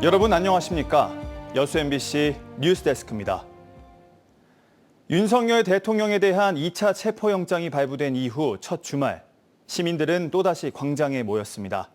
여러분 안녕하십니까? 여수 MBC 뉴스데스크입니다. 윤석열 대통령에 대한 2차 체포영장이 발부된 이후 첫 주말, 시민들은 또다시 광장에 모였습니다.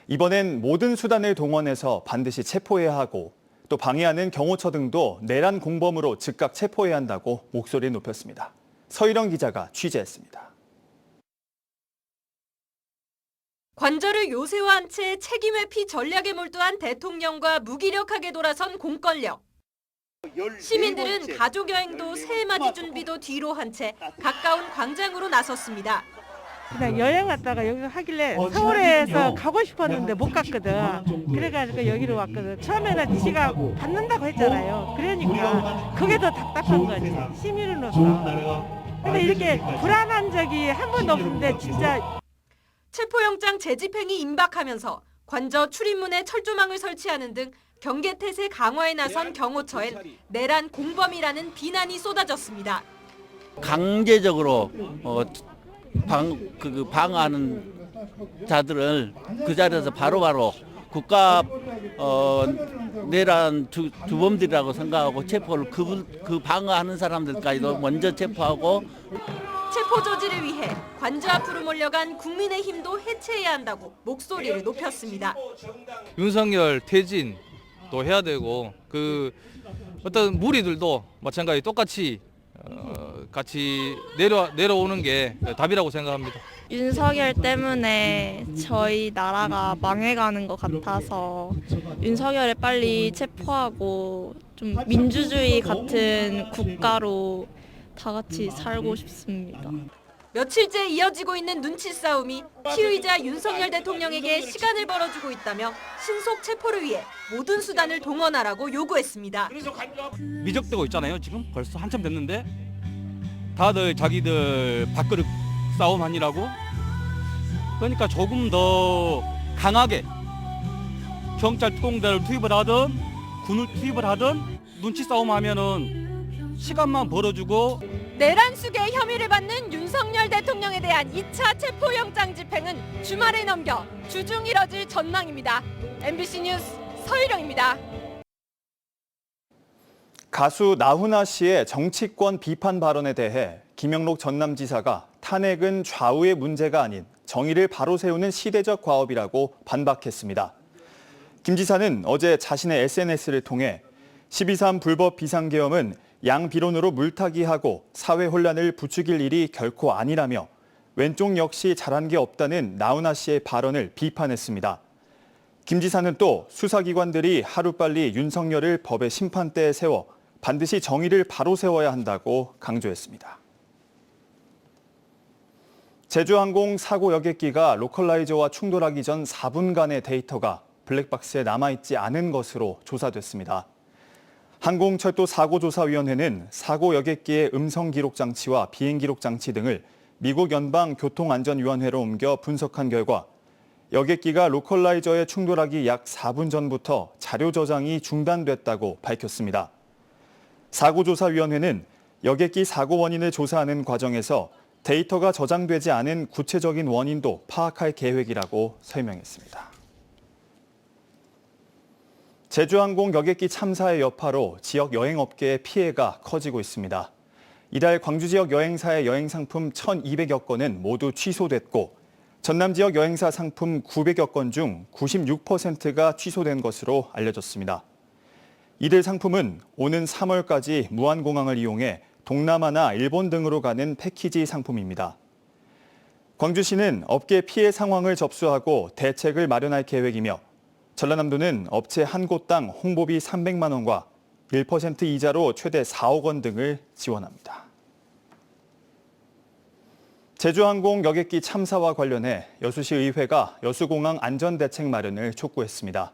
이번엔 모든 수단을 동원해서 반드시 체포해야 하고 또 방해하는 경호처 등도 내란 공범으로 즉각 체포해야 한다고 목소리를 높였습니다. 서일영 기자가 취재했습니다. 관저를 요새화한 채 책임 회피 전략에 몰두한 대통령과 무기력하게 돌아선 공권력. 시민들은 가족 여행도 새해맞이 준비도 뒤로 한 채 가까운 광장으로 나섰습니다. 그냥 여행 갔다가 여기 하길래 서울에서 가고 싶었는데 못 갔거든. 그래가지고 여기로 왔거든. 처음에는 지가 받는다고 했잖아요. 그러니까 그게 더 답답한 거지, 시민으로서. 근데 이렇게 불안한 적이 한 번도 없는데 진짜. 체포영장 재집행이 임박하면서 관저 출입문에 철조망을 설치하는 등 경계태세 강화에 나선 경호처엔 내란 공범이라는 비난이 쏟아졌습니다. 강제적으로 방어하는 자들을 그 자리에서 바로바로 국가 내란 주범들이라고 생각하고 체포를 그 방어하는 사람들까지도 먼저 체포하고. 체포 조지를 위해 관저 앞으로 몰려간 국민의힘도 해체해야 한다고 목소리를 높였습니다. 윤석열 퇴진도 해야 되고 어떤 무리들도 마찬가지 똑같이 같이 내려오는 게 답이라고 생각합니다. 윤석열 때문에 저희 나라가 망해가는 것 같아서 윤석열을 빨리 체포하고 좀 민주주의 같은 국가로 다 같이 살고 싶습니다. 며칠째 이어지고 있는 눈치 싸움이 피의자 윤석열 대통령에게 시간을 벌어주고 있다며 신속 체포를 위해 모든 수단을 동원하라고 요구했습니다. 미적되고 있잖아요. 지금 벌써 한참 됐는데 다들 자기들 밥그릇 싸움 아니라고. 그러니까 조금 더 강하게 경찰 특공대를 투입을 하든 군을 투입을 하든 눈치 싸움 하면은 시간만 벌어주고. 내란 수괴 혐의를 받는 윤석열 대통령에 대한 2차 체포영장 집행은 주말에 넘겨 주중 이뤄질 전망입니다. MBC 뉴스 서일영입니다. 가수 나훈아 씨의 정치권 비판 발언에 대해 김영록 전남지사가 탄핵은 좌우의 문제가 아닌 정의를 바로 세우는 시대적 과업이라고 반박했습니다. 김 지사는 어제 자신의 SNS를 통해 12.3 불법 비상계엄은 양비론으로 물타기하고 사회 혼란을 부추길 일이 결코 아니라며 왼쪽 역시 잘한 게 없다는 나훈아 씨의 발언을 비판했습니다. 김 지사는 또 수사기관들이 하루빨리 윤석열을 법의 심판대에 세워 반드시 정의를 바로 세워야 한다고 강조했습니다. 제주항공 사고 여객기가 로컬라이저와 충돌하기 전 4분간의 데이터가 블랙박스에 남아있지 않은 것으로 조사됐습니다. 항공철도사고조사위원회는 사고 여객기의 음성 기록 장치와 비행 기록 장치 등을 미국 연방교통안전위원회로 옮겨 분석한 결과 여객기가 로컬라이저에 충돌하기 약 4분 전부터 자료 저장이 중단됐다고 밝혔습니다. 사고조사위원회는 여객기 사고 원인을 조사하는 과정에서 데이터가 저장되지 않은 구체적인 원인도 파악할 계획이라고 설명했습니다. 제주항공 여객기 참사의 여파로 지역 여행업계의 피해가 커지고 있습니다. 이달 광주 지역 여행사의 여행 상품 1,200여 건은 모두 취소됐고 전남 지역 여행사 상품 900여 건 중 96%가 취소된 것으로 알려졌습니다. 이들 상품은 오는 3월까지 무안공항을 이용해 동남아나 일본 등으로 가는 패키지 상품입니다. 광주시는 업계 피해 상황을 접수하고 대책을 마련할 계획이며 전라남도는 업체 한 곳당 홍보비 300만 원과 1% 이자로 최대 4억 원 등을 지원합니다. 제주항공 여객기 참사와 관련해 여수시 의회가 여수공항 안전대책 마련을 촉구했습니다.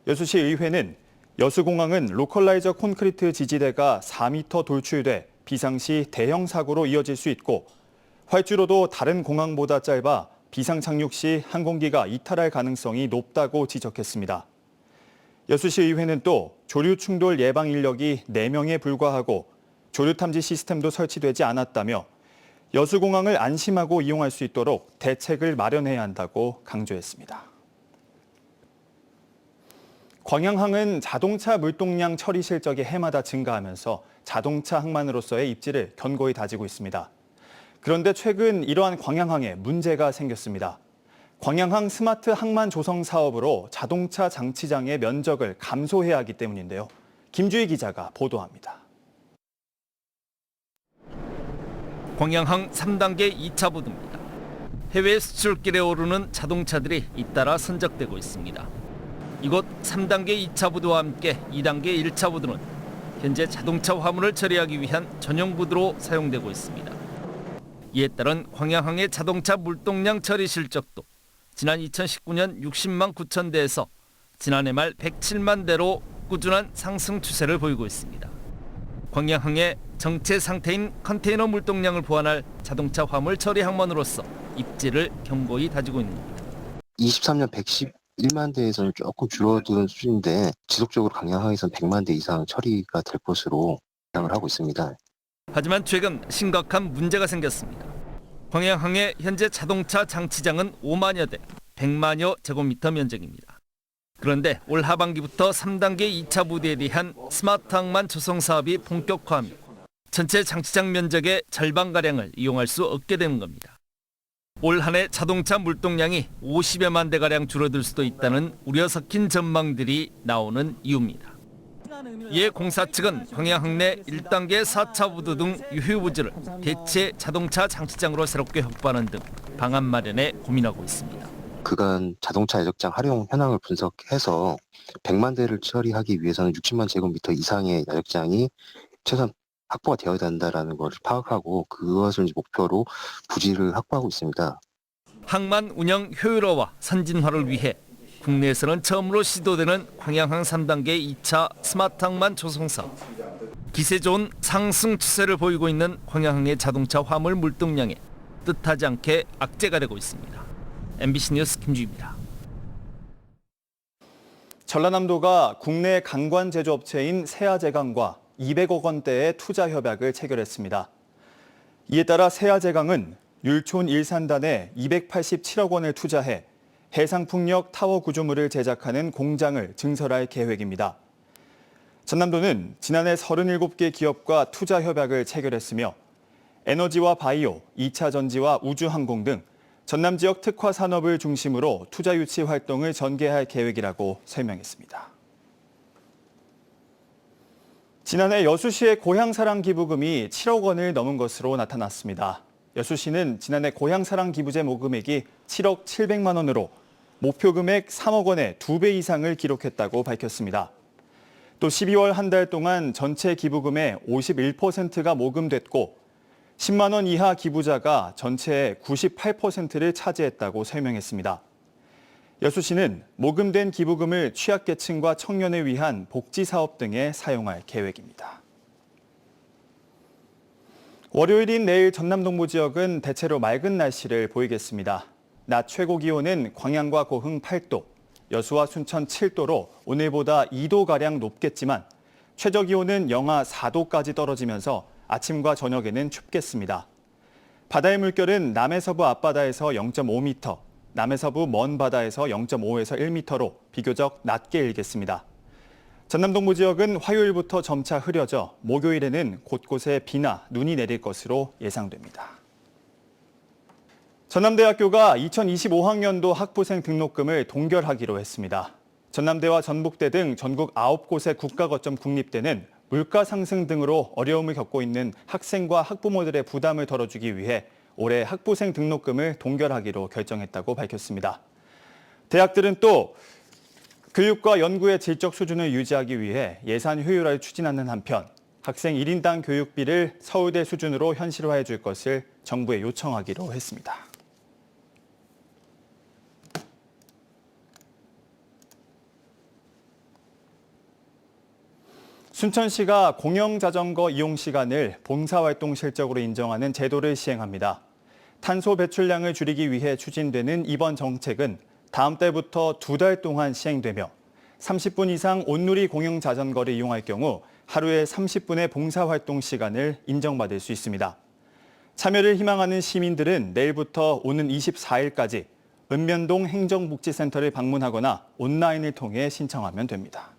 여수시 의회는 여수공항은 로컬라이저 콘크리트 지지대가 4m 돌출돼 비상시 대형 사고로 이어질 수 있고 활주로도 다른 공항보다 짧아 비상 착륙 시 항공기가 이탈할 가능성이 높다고 지적했습니다. 여수시 의회는 또 조류 충돌 예방 인력이 4명에 불과하고 조류 탐지 시스템도 설치되지 않았다며 여수공항을 안심하고 이용할 수 있도록 대책을 마련해야 한다고 강조했습니다. 광양항은 자동차 물동량 처리 실적이 해마다 증가하면서 자동차 항만으로서의 입지를 견고히 다지고 있습니다. 그런데 최근 이러한 광양항에 문제가 생겼습니다. 광양항 스마트 항만 조성 사업으로 자동차 장치장의 면적을 감소해야 하기 때문인데요. 김주희 기자가 보도합니다. 광양항 3단계 2차 부두입니다. 해외 수출길에 오르는 자동차들이 잇따라 선적되고 있습니다. 이곳 3단계 2차 부두와 함께 2단계 1차 부두는 현재 자동차 화물을 처리하기 위한 전용 부두로 사용되고 있습니다. 이에 따른 광양항의 자동차 물동량 처리 실적도 지난 2019년 60만 9천 대에서 지난해 말 107만 대로 꾸준한 상승 추세를 보이고 있습니다. 광양항의 정체 상태인 컨테이너 물동량을 보완할 자동차 화물 처리 항만으로서 입지를 견고히 다지고 있는 겁니다. 23년 111만 대에서는 조금 줄어든 수준인데 지속적으로 광양항에서는 100만 대 이상 처리가 될 것으로 예상을 하고 있습니다. 하지만 최근 심각한 문제가 생겼습니다. 광양항의 현재 자동차 장치장은 5만여 대, 100만여 제곱미터 면적입니다. 그런데 올 하반기부터 3단계 2차 부두에 대한 스마트 항만 조성 사업이 본격화하며 전체 장치장 면적의 절반가량을 이용할 수 없게 되는 겁니다. 올 한 해 자동차 물동량이 50여만 대가량 줄어들 수도 있다는 우려 섞인 전망들이 나오는 이유입니다. 이에 공사 측은 광양항 내 1단계 4차 부두 등 유휴 부지를 대체 자동차 장치장으로 새롭게 확보하는 등 방안 마련에 고민하고 있습니다. 그간 자동차 야적장 활용 현황을 분석해서 100만 대를 처리하기 위해서는 60만 제곱미터 이상의 야적장이 최소한 확보가 되어야 된다는 것을 파악하고 그것을 목표로 부지를 확보하고 있습니다. 항만 운영 효율화와 선진화를 위해 국내에서는 처음으로 시도되는 광양항 3단계 2차 스마트 항만 조성 사업. 기세 좋은 상승 추세를 보이고 있는 광양항의 자동차 화물 물동량에 뜻하지 않게 악재가 되고 있습니다. MBC 뉴스 김주희입니다. 전라남도가 국내 강관 제조업체인 세아제강과 200억 원대의 투자 협약을 체결했습니다. 이에 따라 세아제강은 율촌 일산단에 287억 원을 투자해 해상풍력 타워 구조물을 제작하는 공장을 증설할 계획입니다. 전남도는 지난해 37개 기업과 투자 협약을 체결했으며 에너지와 바이오, 2차 전지와 우주항공 등 전남 지역 특화 산업을 중심으로 투자 유치 활동을 전개할 계획이라고 설명했습니다. 지난해 여수시의 고향사랑 기부금이 7억 원을 넘은 것으로 나타났습니다. 여수시는 지난해 고향사랑 기부제 모금액이 7억 700만 원으로 목표 금액 3억 원의 2배 이상을 기록했다고 밝혔습니다. 또 12월 한 달 동안 전체 기부금의 51%가 모금됐고 10만 원 이하 기부자가 전체의 98%를 차지했다고 설명했습니다. 여수시는 모금된 기부금을 취약계층과 청년을 위한 복지사업 등에 사용할 계획입니다. 월요일인 내일 전남 동부 지역은 대체로 맑은 날씨를 보이겠습니다. 낮 최고 기온은 광양과 고흥 8도, 여수와 순천 7도로 오늘보다 2도가량 높겠지만 최저 기온은 영하 4도까지 떨어지면서 아침과 저녁에는 춥겠습니다. 바다의 물결은 남해서부 앞바다에서 0.5m, 남해서부 먼 바다에서 0.5에서 1m로 비교적 낮게 일겠습니다. 전남 동부 지역은 화요일부터 점차 흐려져 목요일에는 곳곳에 비나 눈이 내릴 것으로 예상됩니다. 전남대학교가 2025학년도 학부생 등록금을 동결하기로 했습니다. 전남대와 전북대 등 전국 9곳의 국가거점 국립대는 물가 상승 등으로 어려움을 겪고 있는 학생과 학부모들의 부담을 덜어주기 위해 올해 학부생 등록금을 동결하기로 결정했다고 밝혔습니다. 대학들은 또 교육과 연구의 질적 수준을 유지하기 위해 예산 효율화를 추진하는 한편 학생 1인당 교육비를 서울대 수준으로 현실화해 줄 것을 정부에 요청하기로 했습니다. 순천시가 공영자전거 이용 시간을 봉사활동 실적으로 인정하는 제도를 시행합니다. 탄소 배출량을 줄이기 위해 추진되는 이번 정책은 다음 달부터 2달 동안 시행되며 30분 이상 온누리 공영자전거를 이용할 경우 하루에 30분의 봉사활동 시간을 인정받을 수 있습니다. 참여를 희망하는 시민들은 내일부터 오는 24일까지 읍면동 행정복지센터를 방문하거나 온라인을 통해 신청하면 됩니다.